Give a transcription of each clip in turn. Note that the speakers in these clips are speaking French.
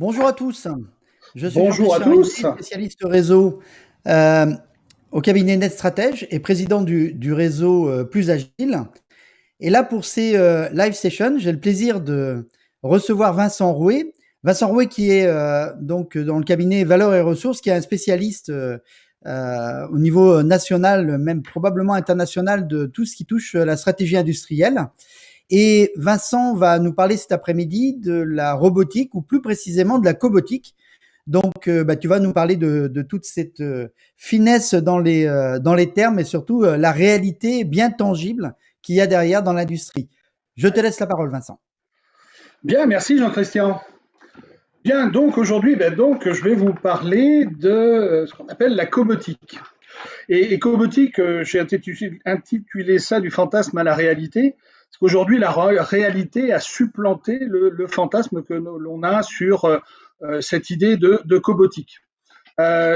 Bonjour à tous, je suis Bonjour à Jean-Christian tous. Rizzi, spécialiste réseau euh, au cabinet NetStratège et président du réseau Plus Agile. Et là, pour ces live sessions, j'ai le plaisir de recevoir Vincent Rouet. Vincent Rouet qui est donc dans le cabinet Valeurs et Ressources, qui est un spécialiste au niveau national, même probablement international, de tout ce qui touche la stratégie industrielle. Et Vincent va nous parler cet après-midi de la robotique, ou plus précisément de la cobotique. Donc, tu vas nous parler de toute cette finesse dans les termes et surtout la réalité bien tangible qu'il y a derrière dans l'industrie. Je te laisse la parole, Vincent. Bien, merci Jean-Christian. Bien, donc aujourd'hui, je vais vous parler de ce qu'on appelle la cobotique. Et cobotique, j'ai intitulé ça du fantasme à la réalité, parce qu'aujourd'hui, la réalité a supplanté le fantasme que l'on a sur cette idée de cobotique.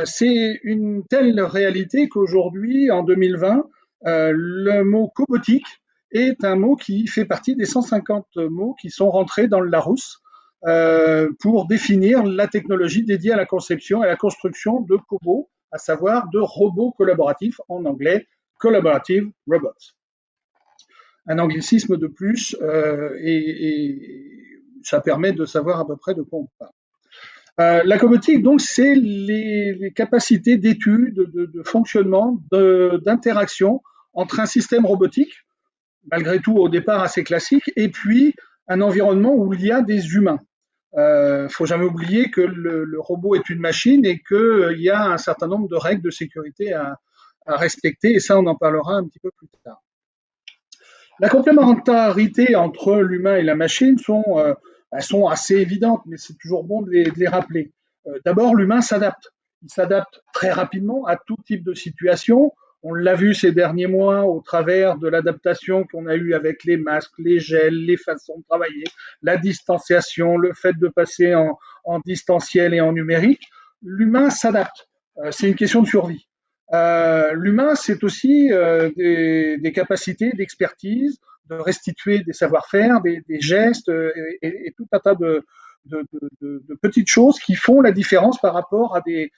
C'est une telle réalité qu'aujourd'hui, en 2020, le mot cobotique est un mot qui fait partie des 150 mots qui sont rentrés dans le Larousse pour définir la technologie dédiée à la conception et à la construction de cobots, à savoir de robots collaboratifs, en anglais Collaborative Robots. Un anglicisme de plus et ça permet de savoir à peu près de quoi on parle. La cobotique, donc, c'est les capacités d'étude, de fonctionnement, d'interaction entre un système robotique, malgré tout au départ assez classique, et puis un environnement où il y a des humains. Faut jamais oublier que le robot est une machine et qu'il y a un certain nombre de règles de sécurité à respecter, et ça, on en parlera un petit peu plus tard. La complémentarité entre l'humain et la machine sont assez évidentes, mais c'est toujours bon de les rappeler. D'abord, l'humain s'adapte. Il s'adapte très rapidement à tout type de situation. On l'a vu ces derniers mois au travers de l'adaptation qu'on a eue avec les masques, les gels, les façons de travailler, la distanciation, le fait de passer en distanciel et en numérique. L'humain s'adapte. C'est une question de survie. L'humain, c'est aussi des capacités d'expertise, de restituer des savoir-faire, des gestes et tout un tas de petites choses qui font la différence par rapport à des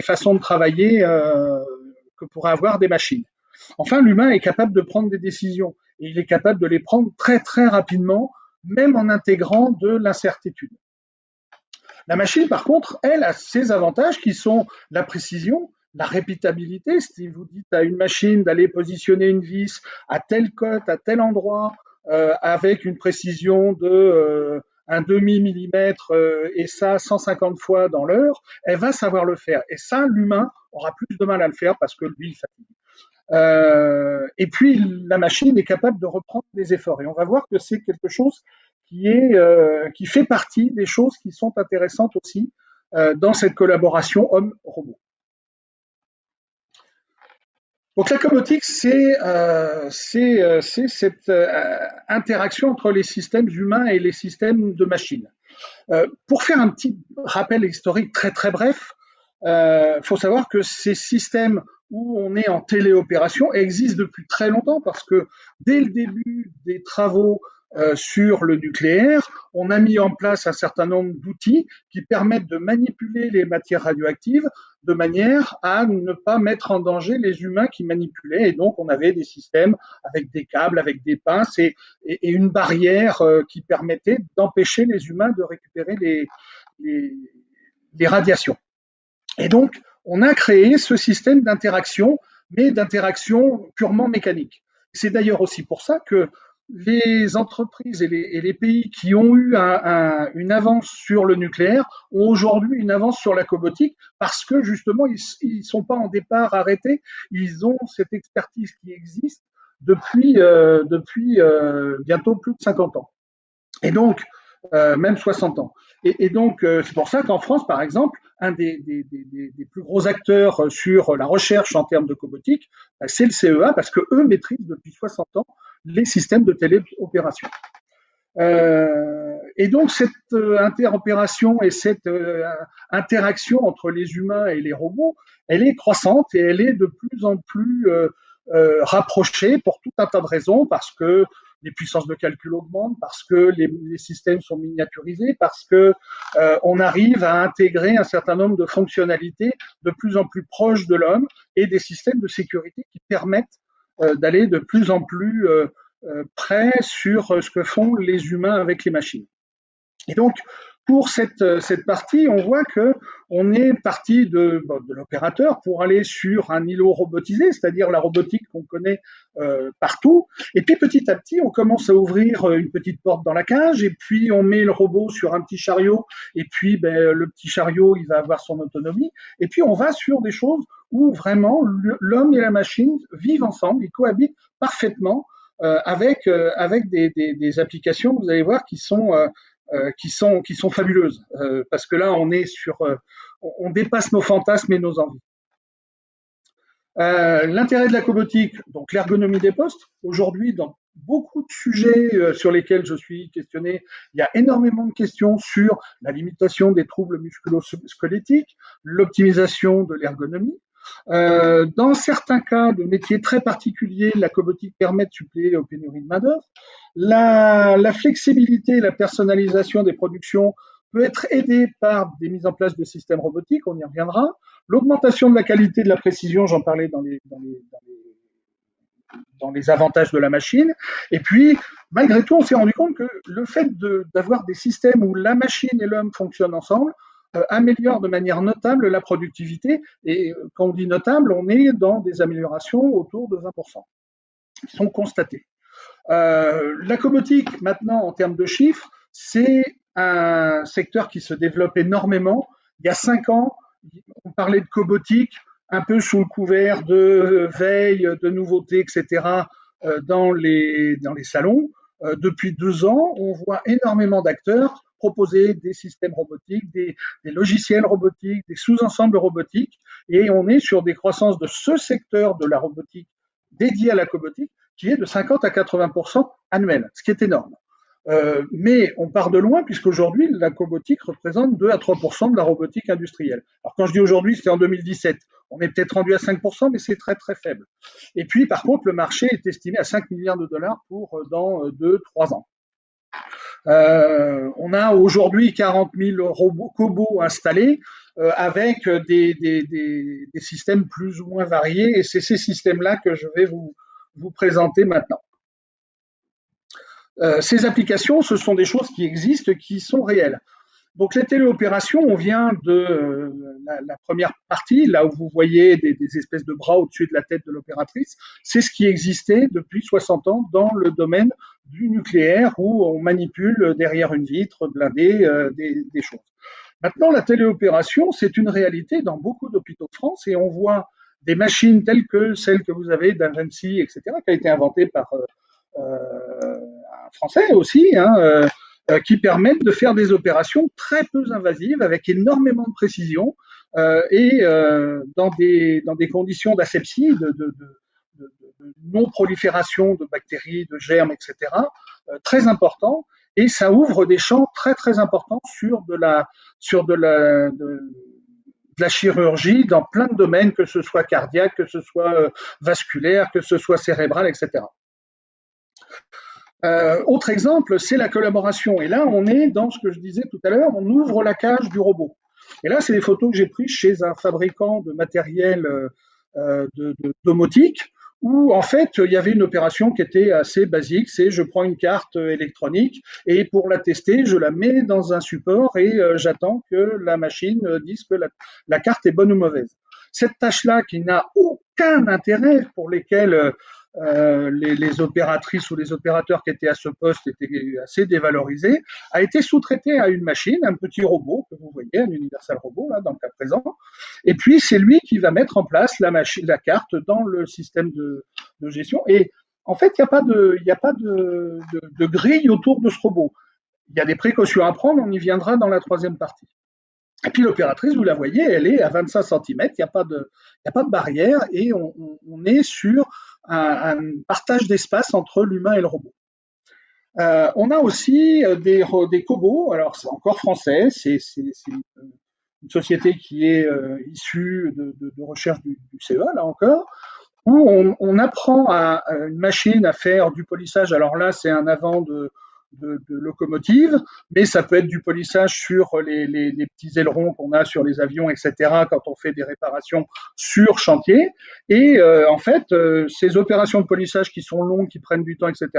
façons de travailler que pourraient avoir des machines. Enfin, l'humain est capable de prendre des décisions et il est capable de les prendre très très rapidement, même en intégrant de l'incertitude. La machine, par contre, elle a ses avantages qui sont la précision, la répétabilité. Si vous dites à une machine d'aller positionner une vis à telle cote, à tel endroit, avec une précision de un demi-millimètre et ça 150 fois dans l'heure, elle va savoir le faire. Et ça, l'humain aura plus de mal à le faire parce que lui, il fatigue. Et puis la machine est capable de reprendre des efforts. Et on va voir que c'est quelque chose qui fait partie des choses qui sont intéressantes aussi dans cette collaboration homme-robot. Donc la cobotique, c'est cette interaction entre les systèmes humains et les systèmes de machines. Pour faire un petit rappel historique très très bref, faut savoir que ces systèmes où on est en téléopération existent depuis très longtemps parce que dès le début des travaux sur le nucléaire, on a mis en place un certain nombre d'outils qui permettent de manipuler les matières radioactives de manière à ne pas mettre en danger les humains qui manipulaient. Et donc, on avait des systèmes avec des câbles, avec des pinces et une barrière qui permettait d'empêcher les humains de récupérer les radiations. Et donc, on a créé ce système d'interaction, mais d'interaction purement mécanique. C'est d'ailleurs aussi pour ça que les entreprises et les pays qui ont eu une avance sur le nucléaire ont aujourd'hui une avance sur la cobotique parce que justement, ils sont pas en départ arrêtés, ils ont cette expertise qui existe depuis bientôt plus de 50 ans. Et donc, même 60 ans. Et donc, c'est pour ça qu'en France, par exemple, un des plus gros acteurs sur la recherche en termes de cobotique, c'est le CEA, parce que eux maîtrisent depuis 60 ans les systèmes de téléopération. Et donc, cette interopération et cette interaction entre les humains et les robots, elle est croissante et elle est de plus en plus rapprochée pour tout un tas de raisons, parce que les puissances de calcul augmentent, parce que les systèmes sont miniaturisés, parce que on arrive à intégrer un certain nombre de fonctionnalités de plus en plus proches de l'homme et des systèmes de sécurité qui permettent d'aller de plus en plus près sur ce que font les humains avec les machines. Et donc, pour cette partie, on voit que on est parti de l'opérateur pour aller sur un îlot robotisé, c'est-à-dire la robotique qu'on connaît partout. Et puis petit à petit, on commence à ouvrir une petite porte dans la cage, et puis on met le robot sur un petit chariot, et puis le petit chariot, il va avoir son autonomie. Et puis on va sur des choses où vraiment l'homme et la machine vivent ensemble, ils cohabitent parfaitement avec des applications, vous allez voir, qui sont fabuleuses, parce que là on dépasse nos fantasmes et nos envies. L'intérêt de la cobotique, donc l'ergonomie des postes. Aujourd'hui, dans beaucoup de sujets sur lesquels je suis questionné, il y a énormément de questions sur la limitation des troubles musculo-squelettiques, l'optimisation de l'ergonomie. Dans certains cas de métiers très particuliers, la cobotique permet de suppléer aux pénuries de main-d'œuvre. La flexibilité et la personnalisation des productions peut être aidée par des mises en place de systèmes robotiques, on y reviendra. L'augmentation de la qualité de la précision, j'en parlais dans les avantages de la machine. Et puis, malgré tout, on s'est rendu compte que le fait d'avoir des systèmes où la machine et l'homme fonctionnent ensemble améliore de manière notable la productivité. Et quand on dit notable, on est dans des améliorations autour de 20% qui sont constatées. La cobotique, maintenant, en termes de chiffres, c'est un secteur qui se développe énormément. Il y a 5 ans, on parlait de cobotique un peu sous le couvert de veille, de nouveautés, etc. dans les salons. Depuis 2 ans, on voit énormément d'acteurs proposer des systèmes robotiques, des logiciels robotiques, des sous-ensembles robotiques, et on est sur des croissances de ce secteur de la robotique dédié à la cobotique qui est de 50 à 80% annuel, ce qui est énorme. Mais on part de loin, puisqu'aujourd'hui, la cobotique représente 2 à 3% de la robotique industrielle. Alors quand je dis aujourd'hui, c'est en 2017. On est peut-être rendu à 5%, mais c'est très très faible. Et puis, par contre, le marché est estimé à 5 milliards de dollars pour dans 2-3 ans. On a aujourd'hui 40 000 cobots installés avec des systèmes plus ou moins variés, et c'est ces systèmes-là que je vais vous présenter maintenant. Ces applications, ce sont des choses qui existent, qui sont réelles. Donc les téléopérations, on vient de la première partie, là où vous voyez des espèces de bras au-dessus de la tête de l'opératrice. C'est ce qui existait depuis 60 ans dans le domaine du nucléaire, où on manipule derrière une vitre blindée des choses. Maintenant, la téléopération, c'est une réalité dans beaucoup d'hôpitaux de France, et on voit des machines telles que celles que vous avez d'Agency, etc., qui a été inventée par un Français aussi, qui permettent de faire des opérations très peu invasives avec énormément de précision et dans des conditions d'asepsie, de non-prolifération de bactéries, de germes, etc., très important, et ça ouvre des champs très très importants sur de la chirurgie dans plein de domaines, que ce soit cardiaque, que ce soit vasculaire, que ce soit cérébral, etc. Autre exemple, c'est la collaboration. Et là, on est dans ce que je disais tout à l'heure, on ouvre la cage du robot. Et là, c'est des photos que j'ai prises chez un fabricant de matériel de domotique, où en fait, il y avait une opération qui était assez basique, c'est je prends une carte électronique et pour la tester, je la mets dans un support et j'attends que la machine dise que la carte est bonne ou mauvaise. Cette tâche-là, qui n'a aucun intérêt, pour lesquels les opératrices ou les opérateurs qui étaient à ce poste étaient assez dévalorisés, a été sous-traité à une machine, un petit robot que vous voyez, un Universal Robot là dans le cas présent, et puis c'est lui qui va mettre en place la carte dans le système de gestion. Et en fait, il n'y a pas de grille autour de ce robot. Il y a des précautions à prendre, on y viendra dans la troisième partie. Et puis l'opératrice, vous la voyez, elle est à 25 cm, il n'y a pas de barrière, et on est sur un partage d'espace entre l'humain et le robot. On a aussi des cobots, alors c'est encore français, c'est une société qui est issue de recherche du CEA, là encore, où on apprend à une machine à faire du polissage. Alors là, c'est un avant de locomotive, mais ça peut être du polissage sur les petits ailerons qu'on a sur les avions, etc., quand on fait des réparations sur chantier. Et en fait, ces opérations de polissage qui sont longues, qui prennent du temps, etc.,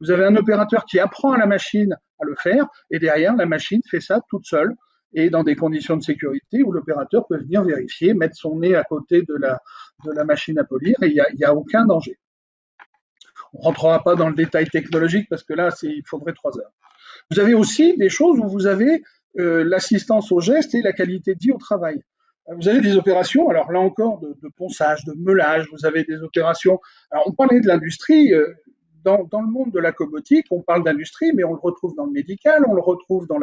vous avez un opérateur qui apprend à la machine à le faire, et derrière, la machine fait ça toute seule, et dans des conditions de sécurité où l'opérateur peut venir vérifier, mettre son nez à côté de la machine à polir, et il n'y a aucun danger. On ne rentrera pas dans le détail technologique parce que là, il faudrait 3 heures. Vous avez aussi des choses où vous avez l'assistance au geste et la qualité de vie au travail. Vous avez des opérations, alors là encore, de ponçage, de meulage, vous avez des opérations. Alors, on parlait de l'industrie. Dans le monde de la cobotique, on parle d'industrie, mais on le retrouve dans le médical, on le retrouve dans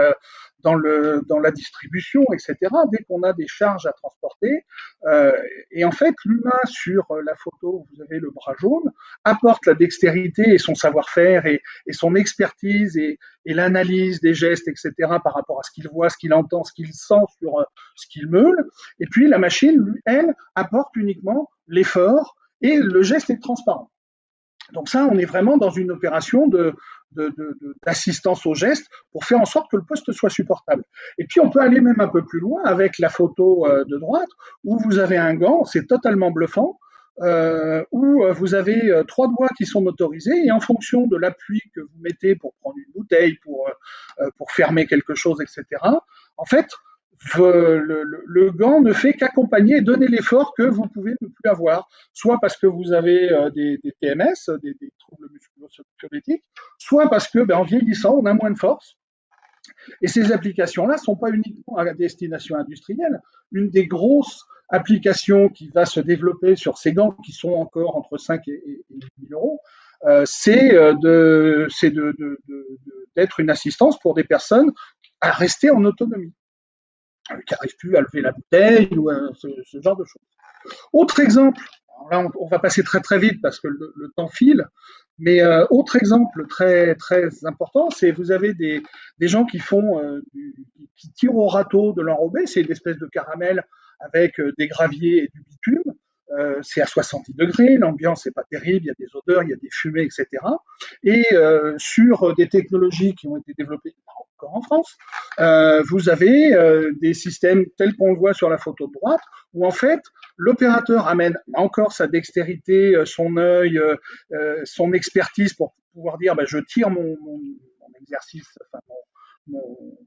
la distribution, etc. Dès qu'on a des charges à transporter, et en fait, l'humain sur la photo, vous avez le bras jaune, apporte la dextérité et son savoir-faire et son expertise et l'analyse des gestes, etc. par rapport à ce qu'il voit, ce qu'il entend, ce qu'il sent sur ce qu'il meule. Et puis la machine, lui, elle, apporte uniquement l'effort et le geste est transparent. Donc ça, on est vraiment dans une opération d'assistance au geste pour faire en sorte que le poste soit supportable. Et puis on peut aller même un peu plus loin avec la photo de droite où vous avez un gant, c'est totalement bluffant, où vous avez 3 doigts qui sont motorisés et en fonction de l'appui que vous mettez pour prendre une bouteille, pour fermer quelque chose, etc., en fait, le gant ne fait qu'accompagner et donner l'effort que vous pouvez ne plus avoir, soit parce que vous avez des TMS, des troubles musculo-squelettiques, soit parce que, en vieillissant, on a moins de force. Et ces applications-là ne sont pas uniquement à destination industrielle. Une des grosses applications qui va se développer sur ces gants, qui sont encore entre 5 et 10 000 euros, c'est d'être une assistance pour des personnes à rester en autonomie, qui n'arrivent plus à lever la bouteille ou ce genre de choses. Autre exemple, là on va passer très très vite parce que le temps file, mais autre exemple très très important, c'est vous avez des gens qui qui tirent au râteau de l'enrobé, c'est une espèce de caramel avec des graviers et du bitume. C'est à 70 degrés, l'ambiance n'est pas terrible, il y a des odeurs, il y a des fumées, etc. Et sur des technologies qui ont été développées encore en France, vous avez des systèmes tels qu'on le voit sur la photo de droite, où en fait l'opérateur amène encore sa dextérité, son œil, son expertise pour pouvoir dire je tire mon exercice, enfin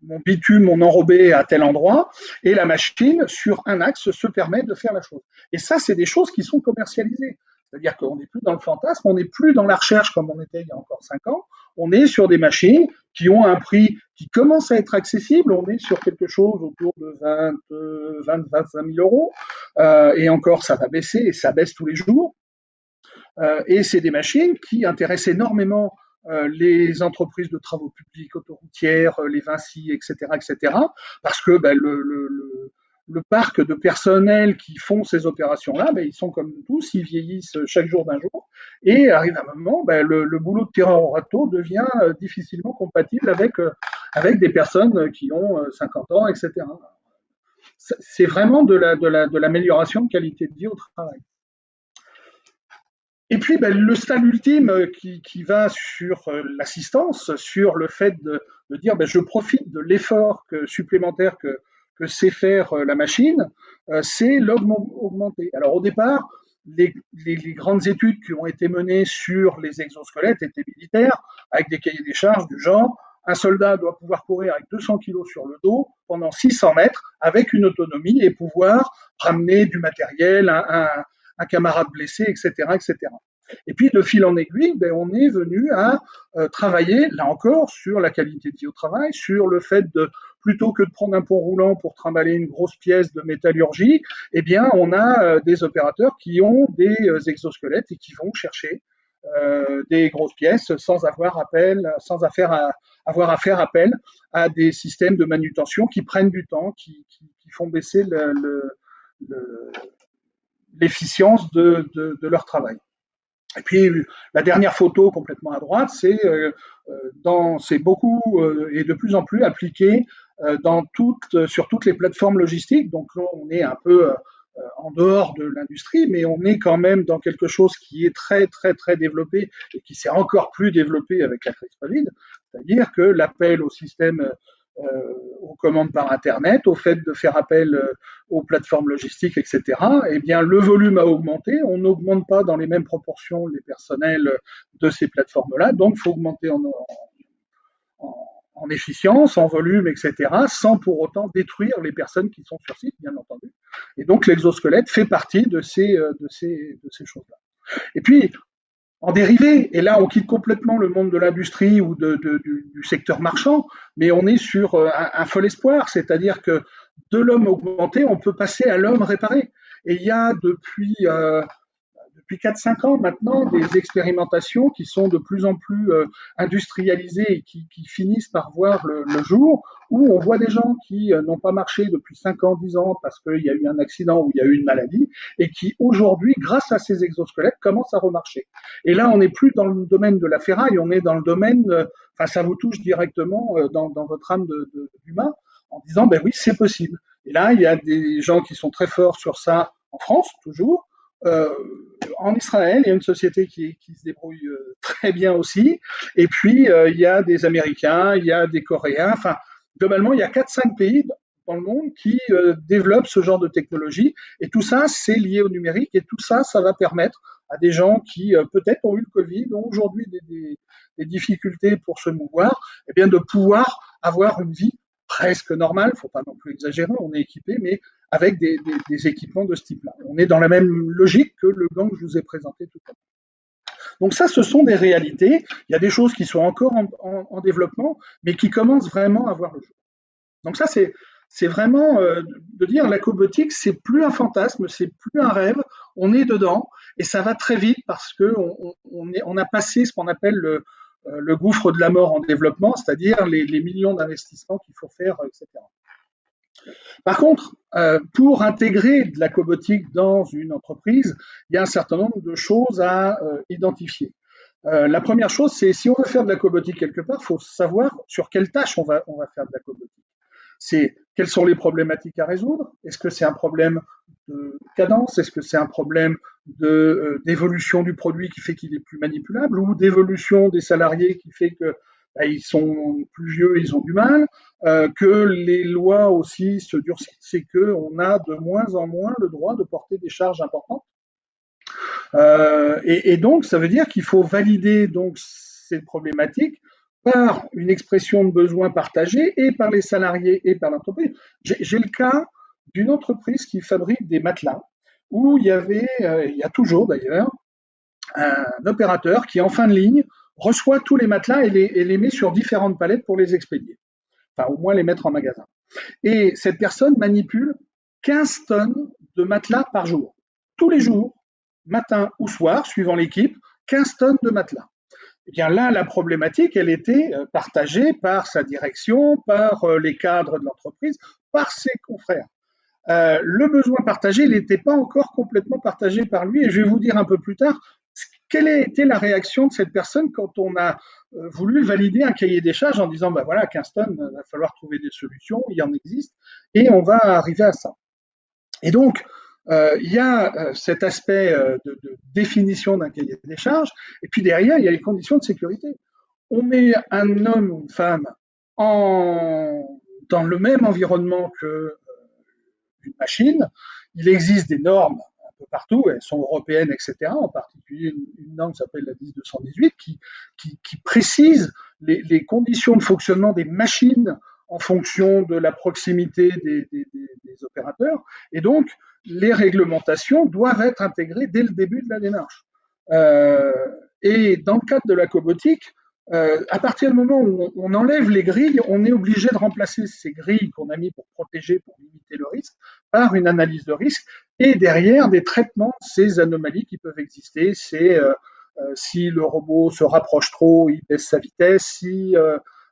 mon bitume, mon enrobé à tel endroit, et la machine, sur un axe, se permet de faire la chose. Et ça, c'est des choses qui sont commercialisées. C'est-à-dire qu'on n'est plus dans le fantasme, on n'est plus dans la recherche comme on était il y a encore 5 ans, on est sur des machines qui ont un prix qui commence à être accessible, on est sur quelque chose autour de 25 000 euros, et encore ça va baisser, et ça baisse tous les jours. Et c'est des machines qui intéressent énormément les entreprises de travaux publics, autoroutières, les Vinci, etc., parce que le parc de personnel qui font ces opérations-là, ils sont comme nous tous, ils vieillissent chaque jour d'un jour, et arrive un moment, le boulot de tireur au râteau devient difficilement compatible avec des personnes qui ont 50 ans, etc. C'est vraiment de l'amélioration de qualité de vie au travail. Et puis, le stade ultime qui va sur l'assistance, sur le fait de dire je profite de l'effort supplémentaire que sait faire la machine, c'est l'augmenter. Alors au départ, les grandes études qui ont été menées sur les exosquelettes étaient militaires, avec des cahiers des charges du genre un soldat doit pouvoir courir avec 200 kilos sur le dos pendant 600 mètres avec une autonomie et pouvoir ramener du matériel, un camarade blessé, etc., etc. Et puis, de fil en aiguille, on est venu à travailler, là encore, sur la qualité de vie au travail, sur le fait de, plutôt que de prendre un pont roulant pour trimballer une grosse pièce de métallurgie, on a des opérateurs qui ont des exosquelettes et qui vont chercher des grosses pièces sans avoir à faire appel à des systèmes de manutention qui prennent du temps, qui font baisser l'efficience de leur travail. Et puis la dernière photo complètement à droite, c'est beaucoup et de plus en plus appliqué sur toutes les plateformes logistiques. Donc là, on est un peu en dehors de l'industrie, mais on est quand même dans quelque chose qui est très très très développé et qui s'est encore plus développé avec la crise Covid, c'est-à-dire que l'appel au système aux commandes par Internet, au fait de faire appel aux plateformes logistiques, etc., eh bien, le volume a augmenté. On n'augmente pas dans les mêmes proportions les personnels de ces plateformes-là, donc il faut augmenter en efficience, en volume, etc., sans pour autant détruire les personnes qui sont sur site, bien entendu. Et donc, l'exosquelette fait partie de ces choses-là. Et puis, en dérivé, et là on quitte complètement le monde de l'industrie ou du secteur marchand, mais on est sur un fol espoir, c'est-à-dire que de l'homme augmenté, on peut passer à l'homme réparé. Et il y a depuis 4-5 ans maintenant des expérimentations qui sont de plus en plus industrialisées et qui finissent par voir le jour, où on voit des gens qui n'ont pas marché depuis 5 ans, 10 ans parce qu'il y a eu un accident ou il y a eu une maladie et qui aujourd'hui, grâce à ces exosquelettes, commencent à remarcher. Et là, on n'est plus dans le domaine de la ferraille, on est dans le domaine, enfin ça vous touche directement dans votre âme d'humain en disant, ben oui, c'est possible. Et là, il y a des gens qui sont très forts sur ça en France, toujours. En Israël, il y a une société qui se débrouille très bien aussi. Et puis, il y a des Américains, il y a des Coréens. Enfin, globalement, il y a 4-5 pays dans le monde qui développent ce genre de technologie. Et tout ça, c'est lié au numérique. Et tout ça, ça va permettre à des gens qui peut-être ont eu le Covid, ont aujourd'hui des difficultés pour se mouvoir, eh bien, de pouvoir avoir une vie presque normale. Il ne faut pas non plus exagérer, on est équipé, mais avec des équipements de ce type-là. On est dans la même logique que le gant que je vous ai présenté tout à l'heure. Donc ça, ce sont des réalités. Il y a des choses qui sont encore en développement, mais qui commencent vraiment à voir le jour. Donc ça, c'est vraiment de dire la cobotique, c'est plus un fantasme, c'est plus un rêve, on est dedans et ça va très vite parce que on a passé ce qu'on appelle le gouffre de la mort en développement, c'est-à-dire les millions d'investissements qu'il faut faire, etc. Par contre, pour intégrer de la cobotique dans une entreprise, il y a un certain nombre de choses à identifier. La première chose, c'est si on veut faire de la cobotique quelque part, il faut savoir sur quelle tâche on va faire de la cobotique. C'est quelles sont les problématiques à résoudre. Est-ce que c'est un problème de cadence? Est-ce que c'est un problème d'évolution du produit qui fait qu'il est plus manipulable ou d'évolution des salariés qui fait que ils sont plus vieux, ils ont du mal, que les lois aussi se durcissent, c'est qu'on a de moins en moins le droit de porter des charges importantes. Et donc, ça veut dire qu'il faut valider donc ces problématiques par une expression de besoin partagé et par les salariés et par l'entreprise. J'ai le cas d'une entreprise qui fabrique des matelas où il y a toujours d'ailleurs, un opérateur qui, en fin de ligne, reçoit tous les matelas et les met sur différentes palettes pour les expédier. Enfin, au moins les mettre en magasin. Et cette personne manipule 15 tonnes de matelas par jour. Tous les jours, matin ou soir, suivant l'équipe, 15 tonnes de matelas. Eh bien là, la problématique, elle était partagée par sa direction, par les cadres de l'entreprise, par ses confrères. Le besoin partagé, il n'était pas encore complètement partagé par lui, et je vais vous dire un peu plus tard quelle a été la réaction de cette personne quand on a voulu valider un cahier des charges en disant, ben voilà, 15 tonnes, il va falloir trouver des solutions, il y en existe, et on va arriver à ça. Et donc, il y a cet aspect de définition d'un cahier des charges, et puis derrière, il y a les conditions de sécurité. On met un homme ou une femme dans le même environnement qu'une machine. Il existe des normes un peu partout, elles sont européennes, etc. En particulier, une norme s'appelle la 10218 qui précise les conditions de fonctionnement des machines en fonction de la proximité des opérateurs. Et donc, les réglementations doivent être intégrées dès le début de la démarche. Et dans le cadre de la cobotique, à partir du moment où on enlève les grilles, on est obligé de remplacer ces grilles qu'on a mis pour protéger, pour limiter le risque, par une analyse de risque et derrière des traitements de ces anomalies qui peuvent exister. C'est si le robot se rapproche trop, il baisse sa vitesse. Si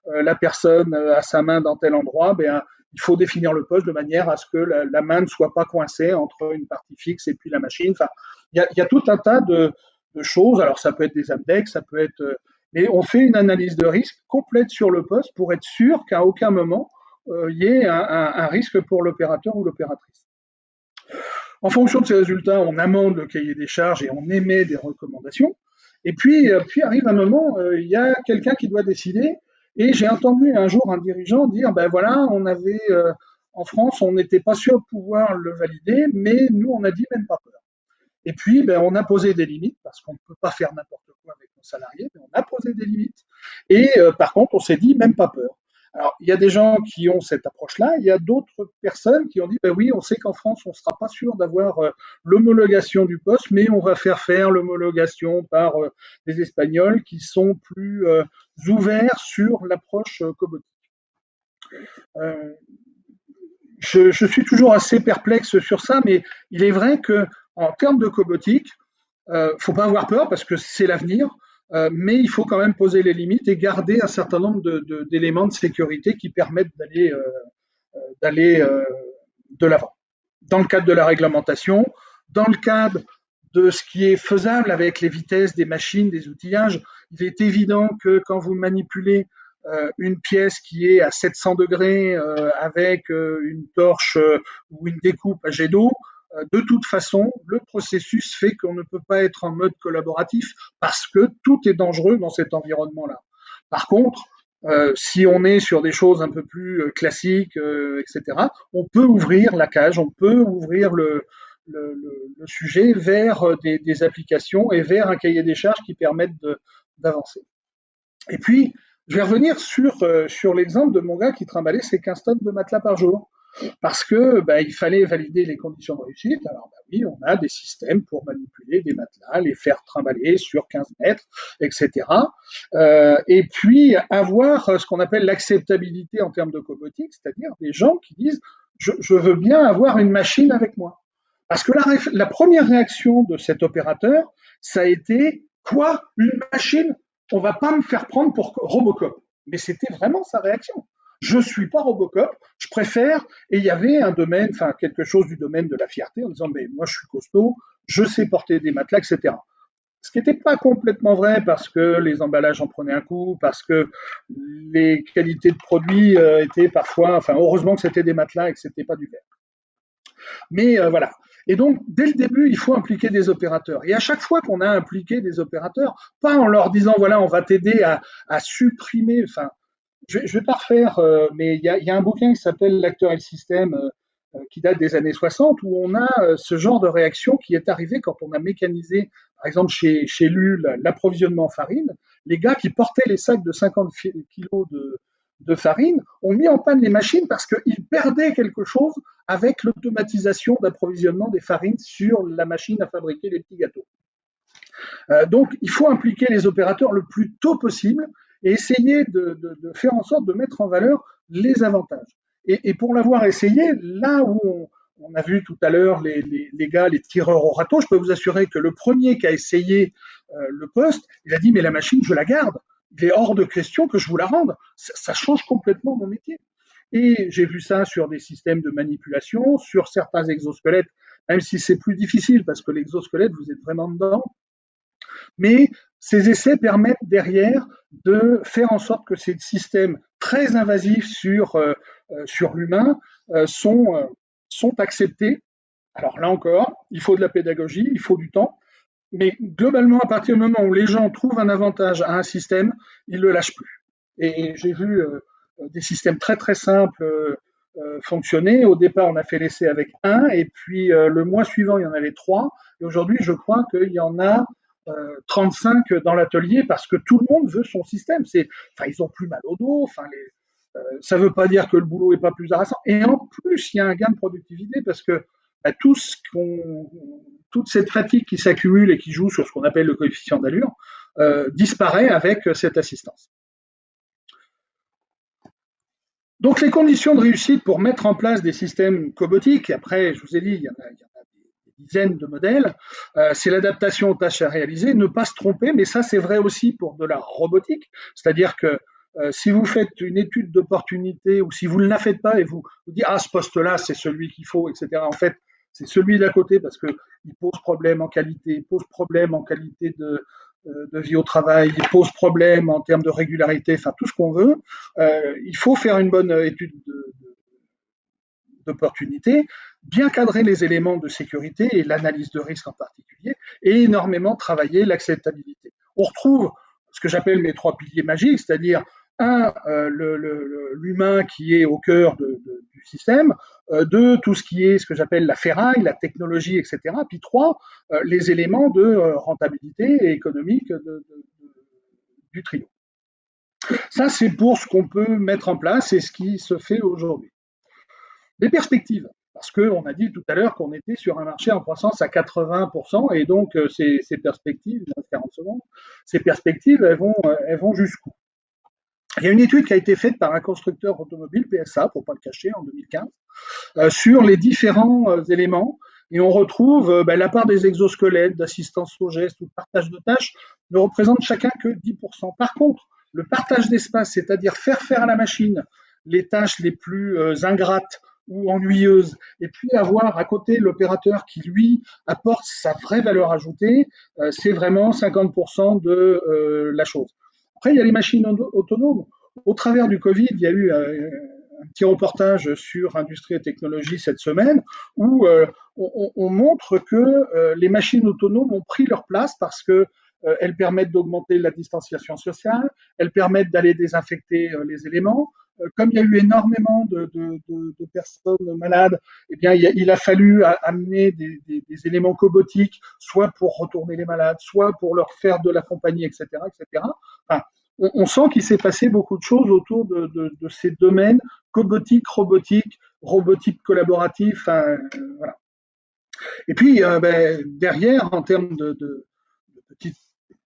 la personne a sa main dans tel endroit, ben, il faut définir le poste de manière à ce que la main ne soit pas coincée entre une partie fixe et puis la machine. Enfin, il y a tout un tas de choses. Alors, ça peut être des index, ça peut être mais on fait une analyse de risque complète sur le poste pour être sûr qu'à aucun moment il y ait un risque pour l'opérateur ou l'opératrice. En fonction de ces résultats, on amende le cahier des charges et on émet des recommandations. Et puis arrive un moment, il y a quelqu'un qui doit décider. Et j'ai entendu un jour un dirigeant dire, ben voilà, en France, on n'était pas sûr de pouvoir le valider, mais nous, on a dit même pas peur. Et puis, ben, on a posé des limites, parce qu'on ne peut pas faire n'importe quoi avec nos salariés, mais on a posé des limites. Et par contre, on s'est dit même pas peur. Alors, il y a des gens qui ont cette approche-là, il y a d'autres personnes qui ont dit, ben oui, on sait qu'en France, on ne sera pas sûr d'avoir l'homologation du poste, mais on va faire l'homologation par des Espagnols qui sont plus ouverts sur l'approche cobotique. Je suis toujours assez perplexe sur ça, mais il est vrai que en termes de cobotique, faut pas avoir peur parce que c'est l'avenir, mais il faut quand même poser les limites et garder un certain nombre d'éléments de sécurité qui permettent d'aller de l'avant. Dans le cadre de la réglementation, dans le cadre de ce qui est faisable avec les vitesses des machines, des outillages, il est évident que quand vous manipulez une pièce qui est à 700 degrés avec une torche ou une découpe à jet d'eau, de toute façon, le processus fait qu'on ne peut pas être en mode collaboratif parce que tout est dangereux dans cet environnement-là. Par contre, si on est sur des choses un peu plus classiques, etc., on peut ouvrir la cage, on peut ouvrir le sujet vers des applications et vers un cahier des charges qui permettent d'avancer. Et puis, je vais revenir sur l'exemple de mon gars qui trimballait ses 15 tonnes de matelas par jour. Parce que il fallait valider les conditions de réussite. Alors oui, on a des systèmes pour manipuler des matelas, les faire trimballer sur 15 mètres, etc. Et puis avoir ce qu'on appelle l'acceptabilité en termes de cobotique, c'est-à-dire des gens qui disent je veux bien avoir une machine avec moi. Parce que la première réaction de cet opérateur, ça a été quoi, une machine? On va pas me faire prendre pour Robocop. Mais c'était vraiment sa réaction. Je suis pas Robocop, je préfère, et il y avait un domaine, enfin quelque chose du domaine de la fierté en disant mais moi je suis costaud, je sais porter des matelas, etc. Ce qui n'était pas complètement vrai parce que les emballages en prenaient un coup, parce que les qualités de produits étaient parfois, enfin heureusement que c'était des matelas et que c'était pas du verre. Mais voilà. Et donc, dès le début, il faut impliquer des opérateurs. Et à chaque fois qu'on a impliqué des opérateurs, pas en leur disant, voilà, on va t'aider à supprimer, enfin, je vais pas refaire, mais il y a un bouquin qui s'appelle L'acteur et le système, qui date des années 60, où on a ce genre de réaction qui est arrivé quand on a mécanisé, par exemple, chez LU, l'approvisionnement en farine. Les gars qui portaient les sacs de 50 kilos de farine ont mis en panne les machines parce qu'ils perdaient quelque chose avec l'automatisation d'approvisionnement des farines sur la machine à fabriquer les petits gâteaux. Donc, il faut impliquer les opérateurs le plus tôt possible et essayer de faire en sorte de mettre en valeur les avantages. Et pour l'avoir essayé, là où on a vu tout à l'heure les gars, les tireurs au râteau, je peux vous assurer que le premier qui a essayé le poste, il a dit mais la machine, je la garde. Il est hors de question que je vous la rende. Ça change complètement mon métier. Et j'ai vu ça sur des systèmes de manipulation, sur certains exosquelettes, même si c'est plus difficile parce que l'exosquelette, vous êtes vraiment dedans. Mais ces essais permettent derrière de faire en sorte que ces systèmes très invasifs sur l'humain sont acceptés. Alors là encore, il faut de la pédagogie, il faut du temps, mais globalement, à partir du moment où les gens trouvent un avantage à un système, ils ne le lâchent plus. Et j'ai vu des systèmes très très simples fonctionner. Au départ, on a fait l'essai avec un, et puis le mois suivant, il y en avait 3. Et aujourd'hui, je crois qu'il y en a 35 dans l'atelier parce que tout le monde veut son système. Ils ont plus mal au dos. Ça ne veut pas dire que le boulot est pas plus harassant. Et en plus, il y a un gain de productivité parce que toute cette fatigue qui s'accumule et qui joue sur ce qu'on appelle le coefficient d'allure disparaît avec cette assistance. Donc les conditions de réussite pour mettre en place des systèmes cobotiques, après je vous ai dit, il y en a des dizaines de modèles, c'est l'adaptation aux tâches à réaliser, ne pas se tromper, mais ça c'est vrai aussi pour de la robotique, c'est-à-dire que si vous faites une étude d'opportunité ou si vous ne la faites pas et vous dites ah ce poste-là c'est celui qu'il faut, etc. En fait c'est celui d'à côté parce que il pose problème en qualité, il pose problème en qualité de vie au travail, il pose problème en termes de régularité, enfin tout ce qu'on veut. Il faut faire une bonne étude d'opportunités, bien cadrer les éléments de sécurité et l'analyse de risque en particulier, et énormément travailler l'acceptabilité. On retrouve ce que j'appelle mes 3 piliers magiques, c'est-à-dire l'humain qui est au cœur du système, 2, tout ce qui est ce que j'appelle la ferraille, la technologie, etc. Puis 3, les éléments de rentabilité économique du trio. Ça, c'est pour ce qu'on peut mettre en place et ce qui se fait aujourd'hui. Les perspectives, parce qu'on a dit tout à l'heure qu'on était sur un marché en croissance à 80%, et donc ces perspectives, 40 secondes, ces perspectives, elles vont jusqu'où? Il y a une étude qui a été faite par un constructeur automobile, PSA, pour ne pas le cacher, en 2015, sur les différents éléments, et on retrouve la part des exosquelettes, d'assistance au geste ou de partage de tâches ne représente chacun que 10%. Par contre, le partage d'espace, c'est-à-dire faire à la machine les tâches les plus ingrates ou ennuyeuses, et puis avoir à côté l'opérateur qui, lui, apporte sa vraie valeur ajoutée, c'est vraiment 50% de la chose. Après, il y a les machines autonomes. Au travers du Covid, il y a eu un petit reportage sur Industrie et Technologie cette semaine où on montre que les machines autonomes ont pris leur place parce que elles permettent d'augmenter la distanciation sociale, elles permettent d'aller désinfecter les éléments. Comme il y a eu énormément de personnes malades, eh bien, il a fallu amener des éléments cobotiques, soit pour retourner les malades, soit pour leur faire de la compagnie, etc., etc. Enfin, on sent qu'il s'est passé beaucoup de choses autour de ces domaines cobotique, robotique collaboratif. Voilà. Et puis, derrière, en termes de petite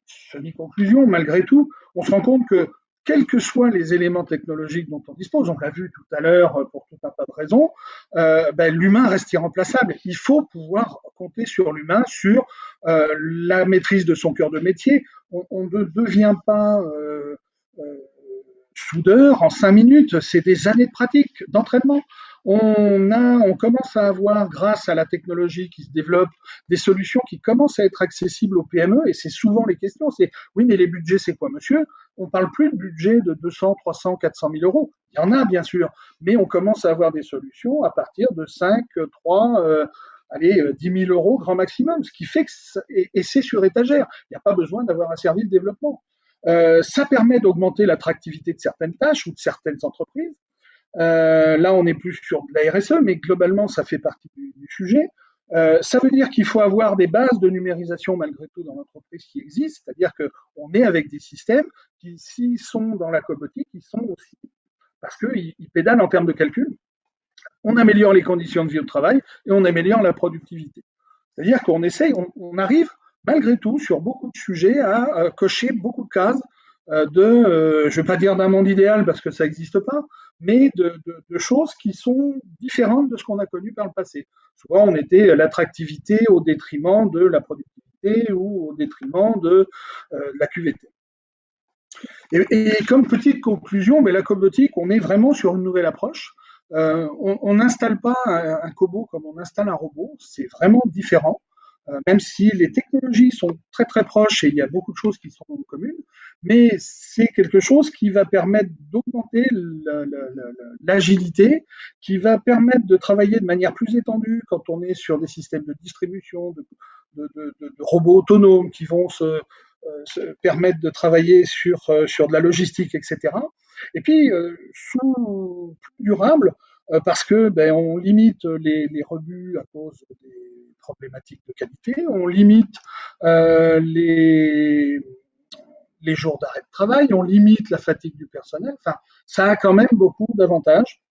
semi-conclusion, malgré tout, on se rend compte que quels que soient les éléments technologiques dont on dispose, on l'a vu tout à l'heure pour tout un tas de raisons, l'humain reste irremplaçable. Il faut pouvoir compter sur l'humain, sur la maîtrise de son cœur de métier. On ne devient pas soudeur en 5 minutes, c'est des années de pratique, d'entraînement. On commence à avoir, grâce à la technologie qui se développe, des solutions qui commencent à être accessibles aux PME, et c'est souvent les questions, c'est oui, mais les budgets, c'est quoi, monsieur? On parle plus de budget de 200, 300, 400 000 euros. Il y en a, bien sûr, mais on commence à avoir des solutions à partir de 5, 3, 10 000 euros grand maximum, ce qui fait que, et c'est sur étagère, il n'y a pas besoin d'avoir un service de développement. Ça permet d'augmenter l'attractivité de certaines tâches ou de certaines entreprises. Là, on est plus sur de la RSE, mais globalement, ça fait partie du sujet. Ça veut dire qu'il faut avoir des bases de numérisation malgré tout dans l'entreprise qui existent, c'est-à-dire qu'on est avec des systèmes qui, s'ils sont dans la cobotique, ils sont aussi parce qu'ils pédalent en termes de calcul. On améliore les conditions de vie au travail et on améliore la productivité. C'est-à-dire qu'on essaye, on arrive malgré tout sur beaucoup de sujets à cocher beaucoup de cases je ne vais pas dire d'un monde idéal parce que ça n'existe pas, mais de choses qui sont différentes de ce qu'on a connu par le passé. Souvent, on était l'attractivité au détriment de la productivité ou au détriment de la QVT. Et comme petite conclusion, la cobotique, on est vraiment sur une nouvelle approche. On n'installe pas un cobot comme on installe un robot, c'est vraiment différent. Même si les technologies sont très très proches et il y a beaucoup de choses qui sont communes, mais c'est quelque chose qui va permettre d'augmenter l'agilité, qui va permettre de travailler de manière plus étendue quand on est sur des systèmes de distribution, de robots autonomes qui vont se permettre de travailler sur de la logistique, etc. Et puis, plus durable, parce que on limite les rebuts à cause des problématiques de qualité, on limite les jours d'arrêt de travail, on limite la fatigue du personnel. Enfin, ça a quand même beaucoup d'avantages.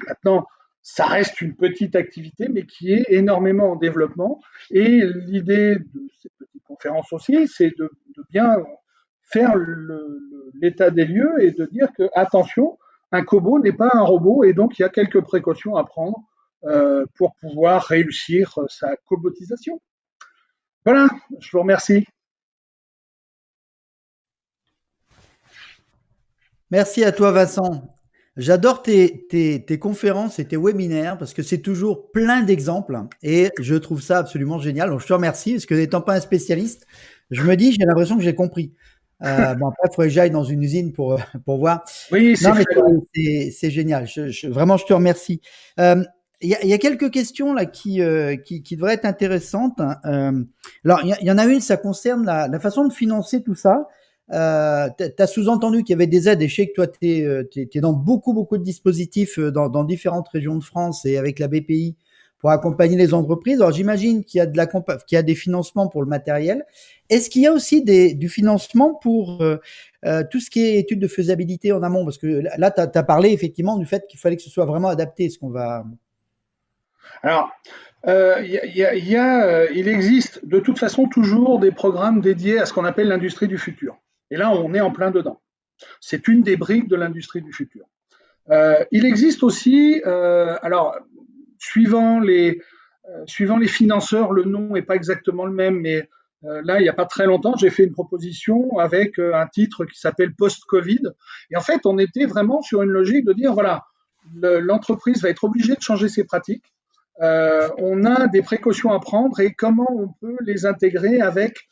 Maintenant, ça reste une petite activité, mais qui est énormément en développement. Et l'idée de cette petite conférence aussi, c'est de bien faire l'état des lieux et de dire que, attention, un cobot n'est pas un robot et donc il y a quelques précautions à prendre pour pouvoir réussir sa cobotisation. Voilà, je vous remercie. Merci à toi, Vincent. J'adore tes conférences et tes webinaires parce que c'est toujours plein d'exemples et je trouve ça absolument génial. Donc, je te remercie parce que n'étant pas un spécialiste, je me dis, j'ai l'impression que j'ai compris. Bon, après, il faudrait que j'aille dans une usine pour voir. Oui, Non, mais c'est génial. Vraiment, je te remercie. il y a quelques questions là qui devraient être intéressantes. Alors, il y en a une, ça concerne la façon de financer tout ça. Tu as sous-entendu qu'il y avait des aides, et je sais que toi, tu es dans beaucoup de dispositifs dans différentes régions de France et avec la BPI pour accompagner les entreprises. Alors, j'imagine qu'il y a qu'il y a des financements pour le matériel. Est-ce qu'il y a aussi du financement pour tout ce qui est études de faisabilité en amont? Parce que là, tu as parlé effectivement du fait qu'il fallait que ce soit vraiment adapté, ce qu'on va. Alors, il existe de toute façon toujours des programmes dédiés à ce qu'on appelle l'industrie du futur. Et là, on est en plein dedans. C'est une des briques de l'industrie du futur. Il existe aussi, alors, suivant les, suivant les financeurs, le nom n'est pas exactement le même, mais là, il n'y a pas très longtemps, j'ai fait une proposition avec un titre qui s'appelle Post-Covid. Et en fait, on était vraiment sur une logique de dire, voilà, l'entreprise va être obligée de changer ses pratiques. On a des précautions à prendre et comment on peut les intégrer avec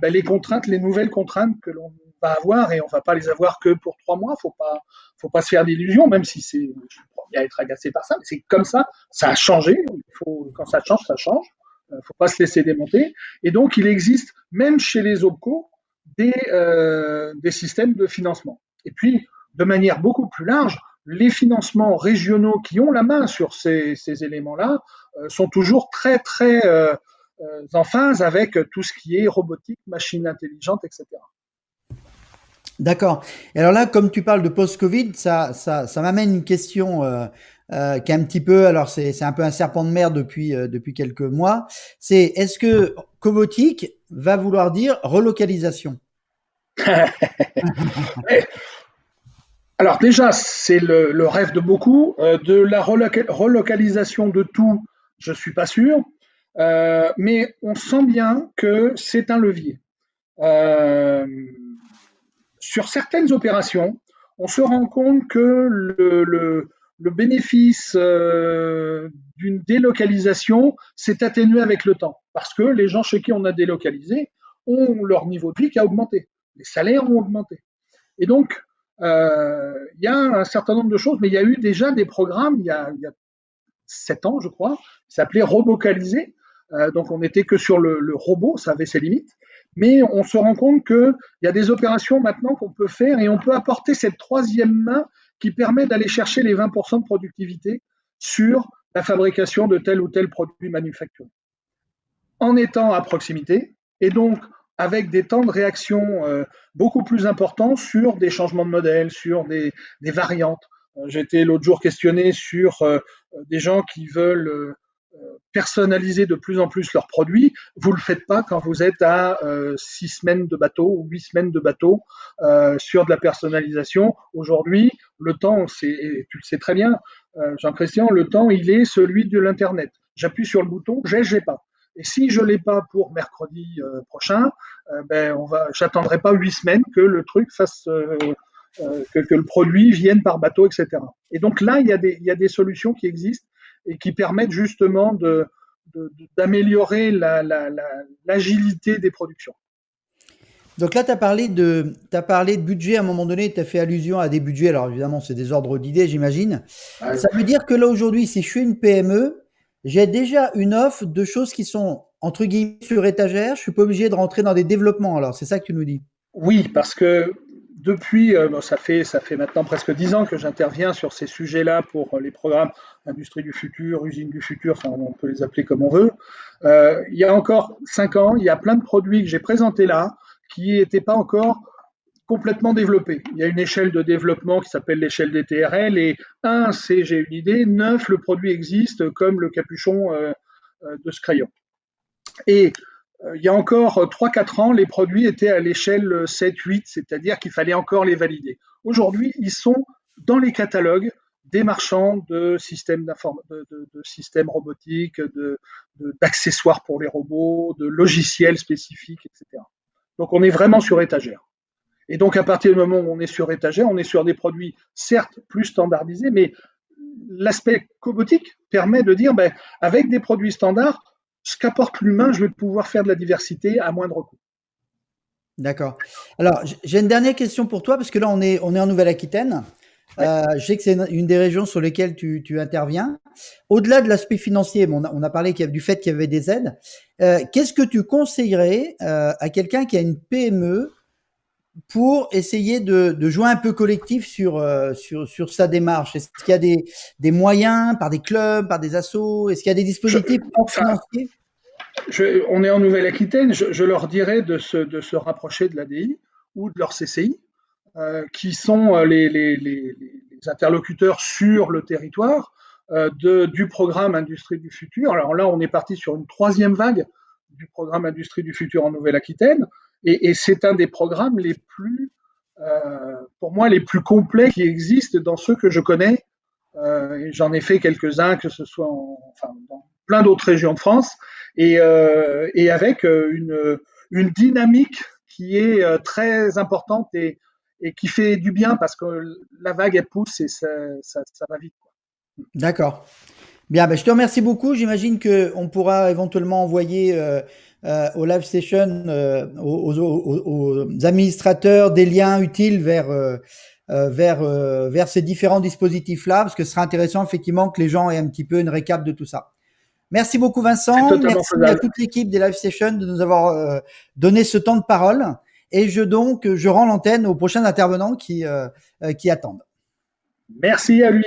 les contraintes, les nouvelles contraintes que l'on va avoir, et on va pas les avoir que pour 3 mois. Faut pas se faire d'illusions, même si c'est, je suis le premier à être agacé par ça, mais c'est comme ça a changé. Quand ça change, ça change. Faut pas se laisser démonter. Et donc, il existe même chez les OPCO des systèmes de financement. Et puis, de manière beaucoup plus large, les financements régionaux qui ont la main sur ces éléments-là sont toujours très en phase avec tout ce qui est robotique, machine intelligente, etc. D'accord. Et alors là, comme tu parles de post-Covid, ça m'amène une question qui est un petit peu, alors c'est un peu un serpent de mer depuis quelques mois. C'est est-ce que cobotique va vouloir dire relocalisation? Alors déjà, c'est le rêve de beaucoup. De la relocalisation de tout, je suis pas sûr. Mais on sent bien que c'est un levier. Euh, sur certaines opérations, on se rend compte que le bénéfice d'une délocalisation s'est atténué avec le temps, parce que les gens chez qui on a délocalisé ont leur niveau de vie qui a augmenté, les salaires ont augmenté. Et donc, il y a un certain nombre de choses, mais il y a eu déjà des programmes il y a 7 ans, je crois, qui s'appelait Robocalisé. Donc, on n'était que sur le robot, ça avait ses limites. Mais on se rend compte qu'il y a des opérations maintenant qu'on peut faire et on peut apporter cette troisième main qui permet d'aller chercher les 20% de productivité sur la fabrication de tel ou tel produit manufacturé en étant à proximité et donc avec des temps de réaction beaucoup plus importants sur des changements de modèle, sur des variantes. J'ai été l'autre jour questionné sur des gens qui veulent personnaliser de plus en plus leurs produits. Vous le faites pas quand vous êtes à 6 semaines de bateau ou 8 semaines de bateau sur de la personnalisation. Aujourd'hui, le temps, tu le sais très bien, Jean-Christian, le temps, il est celui de l'Internet. J'appuie sur le bouton, j'ai pas. Et si je l'ai pas pour mercredi prochain, j'attendrai pas 8 semaines que le truc fasse, que le produit vienne par bateau, etc. Et donc là, il y a des solutions qui existent et qui permettent justement d'améliorer l'agilité des productions. Donc là, t'as parlé de budget à un moment donné, tu as fait allusion à des budgets. Alors évidemment, c'est des ordres d'idées, j'imagine. Ça veut dire que là, aujourd'hui, si je suis une PME, j'ai déjà une offre de choses qui sont, entre guillemets, sur étagère. Je suis pas obligé de rentrer dans des développements. Alors, c'est ça que tu nous dis. Oui, parce que depuis, ça fait maintenant presque 10 ans que j'interviens sur ces sujets-là pour les programmes Industrie du futur, Usine du futur, enfin, on peut les appeler comme on veut. Il y a encore 5 ans, il y a plein de produits que j'ai présentés là qui n'étaient pas encore complètement développés. Il y a une échelle de développement qui s'appelle l'échelle des TRL et 1, c'est j'ai une idée, 9, le produit existe comme le capuchon de ce crayon. Et il y a encore 3-4 ans, les produits étaient à l'échelle 7-8, c'est-à-dire qu'il fallait encore les valider. Aujourd'hui, ils sont dans les catalogues des marchands de systèmes, de systèmes robotiques, d'accessoires pour les robots, de logiciels spécifiques, etc. Donc on est vraiment sur étagère. Et donc à partir du moment où on est sur étagère, on est sur des produits certes plus standardisés, mais l'aspect cobotique permet de dire, avec des produits standards, ce qu'apporte l'humain, je vais pouvoir faire de la diversité à moindre coût. D'accord. Alors, j'ai une dernière question pour toi, parce que là, on est en Nouvelle-Aquitaine. Ouais. Je sais que c'est une des régions sur lesquelles tu interviens. Au-delà de l'aspect financier, bon, on a parlé du fait qu'il y avait des aides. Qu'est-ce que tu conseillerais à quelqu'un qui a une PME pour essayer de jouer un peu collectif sur sa démarche? Est-ce qu'il y a des moyens par des clubs, par des assos? Est-ce qu'il y a des Je, dispositifs hors enfin, financiers? on est en Nouvelle-Aquitaine, je leur dirais de se rapprocher de l'ADI ou de leur CCI, qui sont les interlocuteurs sur le territoire du programme Industrie du futur. Alors là, on est parti sur une troisième vague du programme Industrie du futur en Nouvelle-Aquitaine, et c'est un des programmes les plus, pour moi, les plus complets qui existent dans ceux que je connais. J'en ai fait quelques-uns, que ce soit dans plein d'autres régions de France, et avec une dynamique qui est très importante et qui fait du bien parce que la vague elle pousse et ça va vite. D'accord. Bien, ben, je te remercie beaucoup. J'imagine qu'on pourra éventuellement envoyer au live session, aux administrateurs des liens utiles vers ces différents dispositifs-là, parce que ce sera intéressant effectivement que les gens aient un petit peu une récap de tout ça. Merci beaucoup C'est Vincent, totalement merci à faisable. toute l'équipe des live sessions de nous avoir donné ce temps de parole. Et je rends l'antenne aux prochains intervenants qui attendent. Merci à lui.